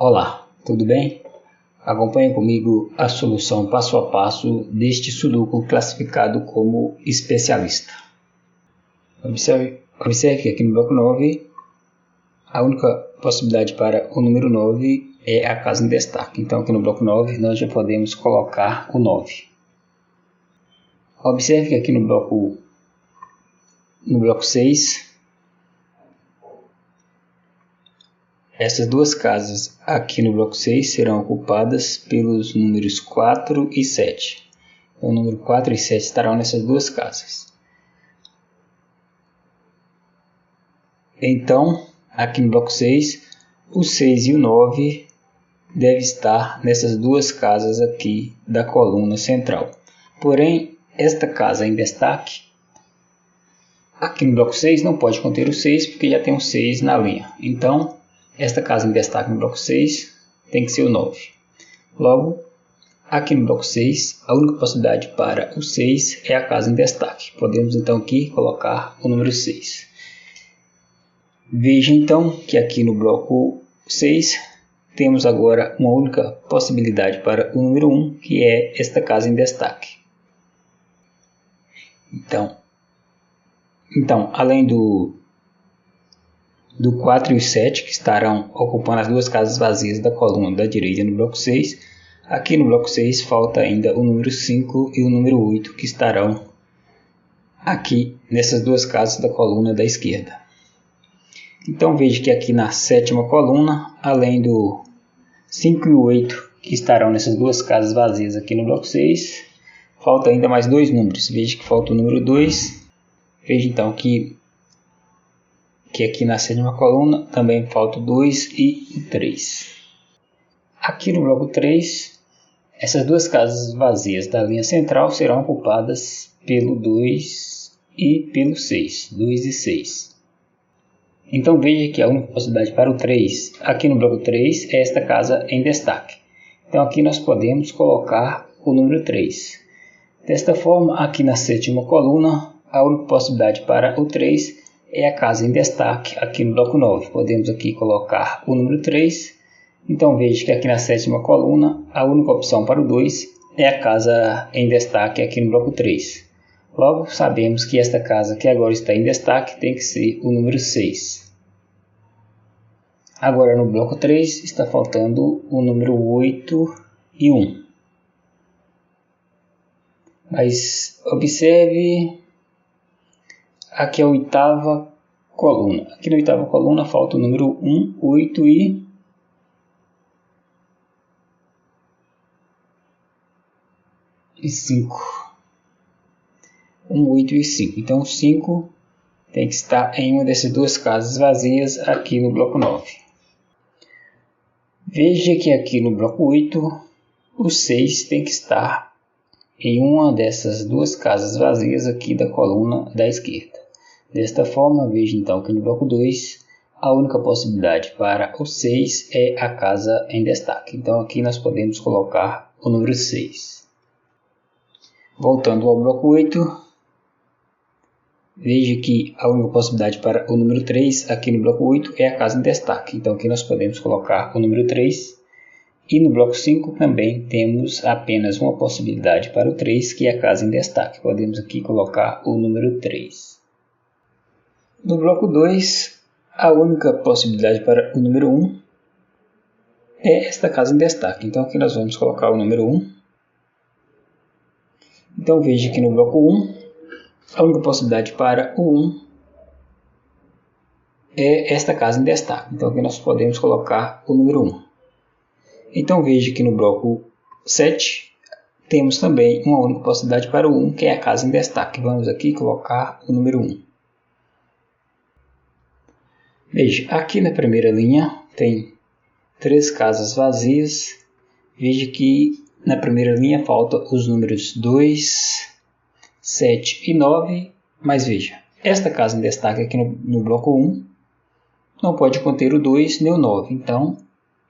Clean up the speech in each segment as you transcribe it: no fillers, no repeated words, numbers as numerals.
Olá, tudo bem? Acompanhe comigo a solução passo a passo deste sudoku classificado como especialista. Observe que aqui no bloco 9, a única possibilidade para o número 9 é a casa em destaque. Então aqui no bloco 9 nós já podemos colocar o 9. Observe que aqui no bloco 6, essas duas casas aqui no bloco 6 serão ocupadas pelos números 4 e 7. Então, o número 4 e 7 estarão nessas duas casas. Então, aqui no bloco 6, o 6 e o 9 devem estar nessas duas casas aqui da coluna central. Porém, esta casa em destaque, aqui no bloco 6 não pode conter o 6 porque já tem um 6 na linha. Então, esta casa em destaque no bloco 6 tem que ser o 9. Logo, aqui no bloco 6, a única possibilidade para o 6 é a casa em destaque. Podemos então aqui colocar o número 6. Veja então que aqui no bloco 6 temos agora uma única possibilidade para o número 1, que é esta casa em destaque. Então além do 4 e o 7, que estarão ocupando as duas casas vazias da coluna da direita no bloco 6, aqui no bloco 6 falta ainda o número 5 e o número 8, que estarão aqui nessas duas casas da coluna da esquerda. Então veja que aqui na sétima coluna, além do 5 e o 8, que estarão nessas duas casas vazias aqui no bloco 6, falta ainda mais dois números. Veja que falta o número 2. Veja então que aqui na sétima coluna também falta o 2 e o 3. Aqui no bloco 3, essas duas casas vazias da linha central serão ocupadas pelo 2 e pelo 6. 2 e 6. Então veja que a única possibilidade para o 3, aqui no bloco 3, é esta casa em destaque. Então aqui nós podemos colocar o número 3. Desta forma, aqui na sétima coluna, a única possibilidade para o 3 é a casa em destaque aqui no bloco 9. Podemos aqui colocar o número 3. Então veja que aqui na sétima coluna, a única opção para o 2 é a casa em destaque aqui no bloco 3. Logo, sabemos que esta casa que agora está em destaque tem que ser o número 6. Agora no bloco 3 está faltando o número 8 e 1. Mas observe, aqui é a oitava coluna. Aqui na oitava coluna falta o número 1, 8 e 5. 1, 8 e 5. Então o 5 tem que estar em uma dessas duas casas vazias aqui no bloco 9. Veja que aqui no bloco 8, o 6 tem que estar em uma dessas duas casas vazias aqui da coluna da esquerda. Desta forma, veja então que no bloco 2, a única possibilidade para o 6 é a casa em destaque. Então aqui nós podemos colocar o número 6. Voltando ao bloco 8, veja que a única possibilidade para o número 3 aqui no bloco 8 é a casa em destaque. Então aqui nós podemos colocar o número 3. E no bloco 5 também temos apenas uma possibilidade para o 3, que é a casa em destaque. Podemos aqui colocar o número 3. No bloco 2, a única possibilidade para o número 1 é esta casa em destaque. Então aqui nós vamos colocar o número 1. Então veja que no bloco 1, a única possibilidade para o 1 é esta casa em destaque. Então aqui nós podemos colocar o número 1. Então veja que no bloco 7 temos também uma única possibilidade para o 1, que é a casa em destaque. Vamos aqui colocar o número 1. Veja, aqui na primeira linha tem 3 casas vazias. Veja que na primeira linha faltam os números 2, 7 e 9. Mas veja, esta casa em destaque aqui no bloco 1 não pode conter o 2 nem o 9. Então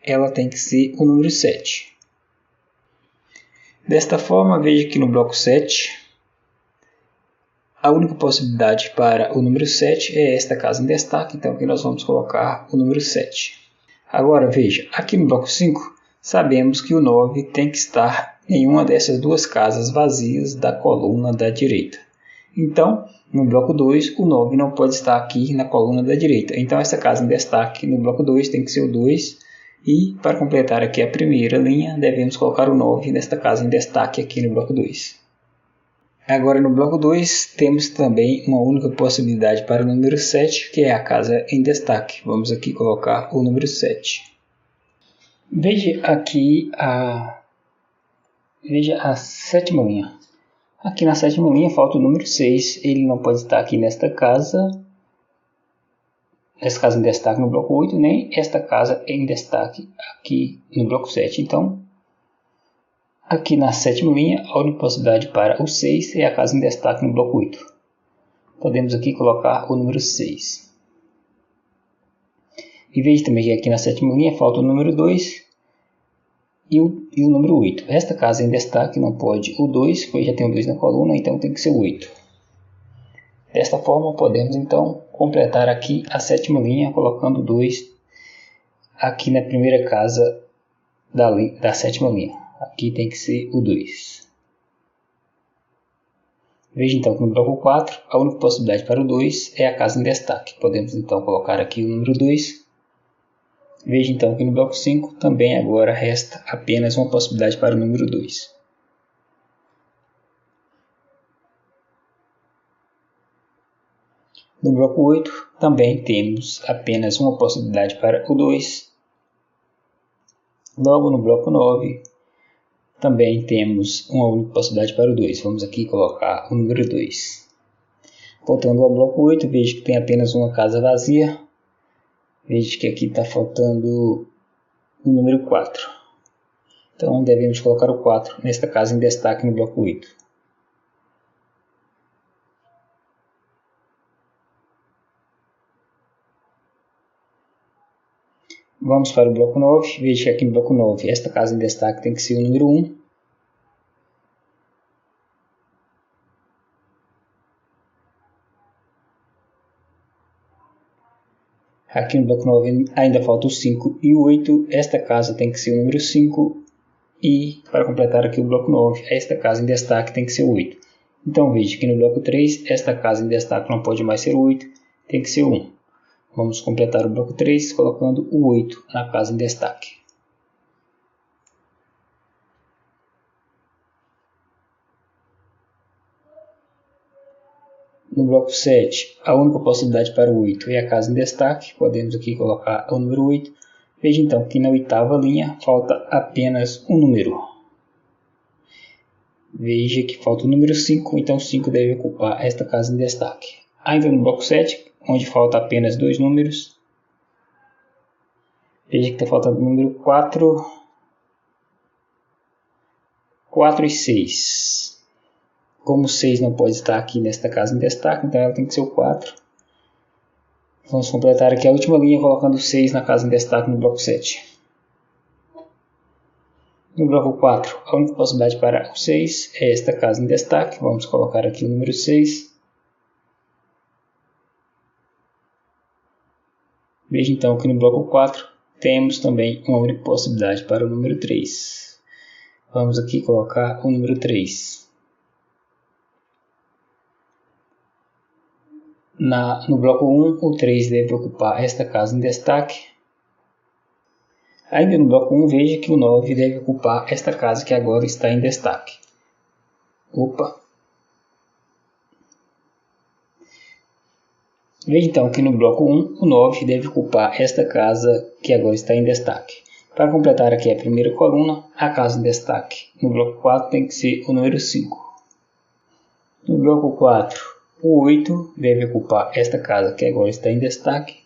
ela tem que ser o número 7. Desta forma, veja que no bloco 7, a única possibilidade para o número 7 é esta casa em destaque. Então aqui nós vamos colocar o número 7. Agora veja, aqui no bloco 5, sabemos que o 9 tem que estar em uma dessas duas casas vazias da coluna da direita. Então, no bloco 2, o 9 não pode estar aqui na coluna da direita. Então, essa casa em destaque no bloco 2 tem que ser o 2. E, para completar aqui a primeira linha, devemos colocar o 9 nesta casa em destaque aqui no bloco 2. Agora, no bloco 2, temos também uma única possibilidade para o número 7, que é a casa em destaque. Vamos aqui colocar o número 7. Veja aqui a sétima linha. Aqui na sétima linha falta o número 6, ele não pode estar aqui nesta casa em destaque no bloco 8, nem esta casa em destaque aqui no bloco 7. Então, aqui na sétima linha, a única possibilidade para o 6 é a casa em destaque no bloco 8. Podemos aqui colocar o número 6. E veja também que aqui na sétima linha falta o número 2 e o número 8. Esta casa em destaque não pode o 2, pois já tem o 2 na coluna, então tem que ser o 8. Desta forma, podemos então completar aqui a sétima linha, colocando o 2 aqui na primeira casa da sétima linha. Aqui tem que ser o 2. Veja então que no bloco 4, a única possibilidade para o 2 é a casa em destaque. Podemos então colocar aqui o número 2. Veja então que no bloco 5 também agora resta apenas uma possibilidade para o número 2. No bloco 8 também temos apenas uma possibilidade para o 2. Logo no bloco 9 também temos uma única possibilidade para o 2. Vamos aqui colocar o número 2. Voltando ao bloco 8, veja que tem apenas uma casa vazia. Veja que aqui está faltando o número 4. Então, devemos colocar o 4 nesta casa em destaque no bloco 8. Vamos para o bloco 9. Veja que aqui no bloco 9, esta casa em destaque tem que ser o número 1. Aqui no bloco 9 ainda falta o 5 e o 8. Esta casa tem que ser o número 5. E para completar aqui o bloco 9, esta casa em destaque tem que ser o 8. Então veja que no bloco 3, esta casa em destaque não pode mais ser o 8, tem que ser o 1. Vamos completar o bloco 3 colocando o 8 na casa em destaque. No bloco 7, a única possibilidade para o 8 é a casa em destaque. Podemos aqui colocar o número 8. Veja então que na oitava linha falta apenas um número. Veja que falta o número 5, então 5 deve ocupar esta casa em destaque. Ainda no bloco 7, onde falta apenas dois números. Veja que está faltando o número 4 e 6. Como o 6 não pode estar aqui nesta casa em destaque, então ela tem que ser o 4. Vamos completar aqui a última linha colocando o 6 na casa em destaque no bloco 7. No bloco 4, a única possibilidade para o 6 é esta casa em destaque. Vamos colocar aqui o número 6. Veja então que no bloco 4 temos também uma única possibilidade para o número 3. Vamos aqui colocar o número 3. No bloco 1, o 3 deve ocupar esta casa em destaque. Ainda no bloco 1, veja que o 9 deve ocupar esta casa que agora está em destaque. Veja então que no bloco 1, o 9 deve ocupar esta casa que agora está em destaque. Para completar aqui a primeira coluna, a casa em destaque no bloco 4 tem que ser o número 5. No bloco 4, o 8 deve ocupar esta casa que agora está em destaque.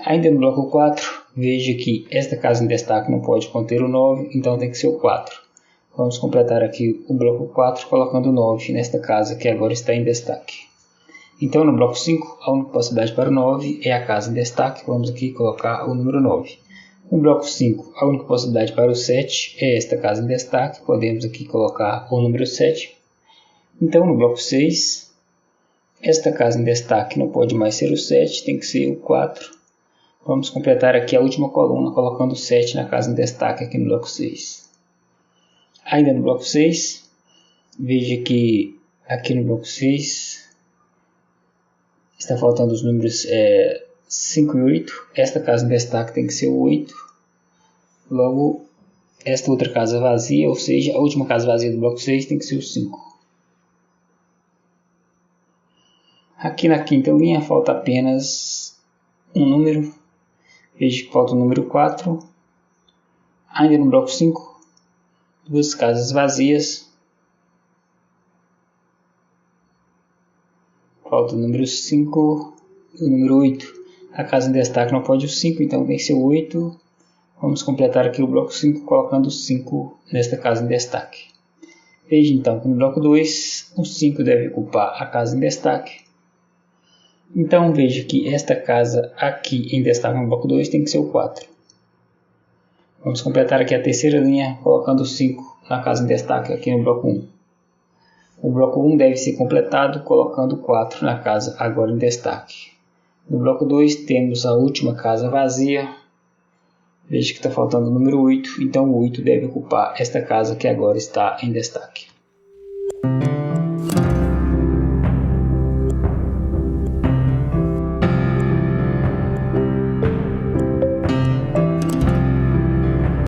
Ainda no bloco 4, veja que esta casa em destaque não pode conter o 9, então tem que ser o 4. Vamos completar aqui o bloco 4 colocando o 9 nesta casa que agora está em destaque. Então no bloco 5, a única possibilidade para o 9 é a casa em destaque. Vamos aqui colocar o número 9. No bloco 5, a única possibilidade para o 7 é esta casa em destaque. Podemos aqui colocar o número 7. Então no bloco 6, esta casa em destaque não pode mais ser o 7, tem que ser o 4. Vamos completar aqui a última coluna, colocando 7 na casa em destaque aqui no bloco 6. Ainda no bloco 6, veja que aqui no bloco 6 está faltando os números 5 e 8. Esta casa em destaque tem que ser o 8. Logo, esta outra casa vazia, ou seja, a última casa vazia do bloco 6 tem que ser o 5. Aqui na quinta linha falta apenas um número. Veja que falta o número 4. Ainda no bloco 5, duas casas vazias. Falta o número 5 e o número 8. A casa em destaque não pode o 5, então tem que ser o 8. Vamos completar aqui o bloco 5 colocando o 5 nesta casa em destaque. Veja então que no bloco 2 o 5 deve ocupar a casa em destaque. Então veja que esta casa aqui em destaque no bloco 2 tem que ser o 4. Vamos completar aqui a terceira linha colocando o 5 na casa em destaque aqui no bloco 1. O bloco 1 deve ser completado colocando o 4 na casa agora em destaque. No bloco 2 temos a última casa vazia. Veja que está faltando o número 8, então o 8 deve ocupar esta casa que agora está em destaque.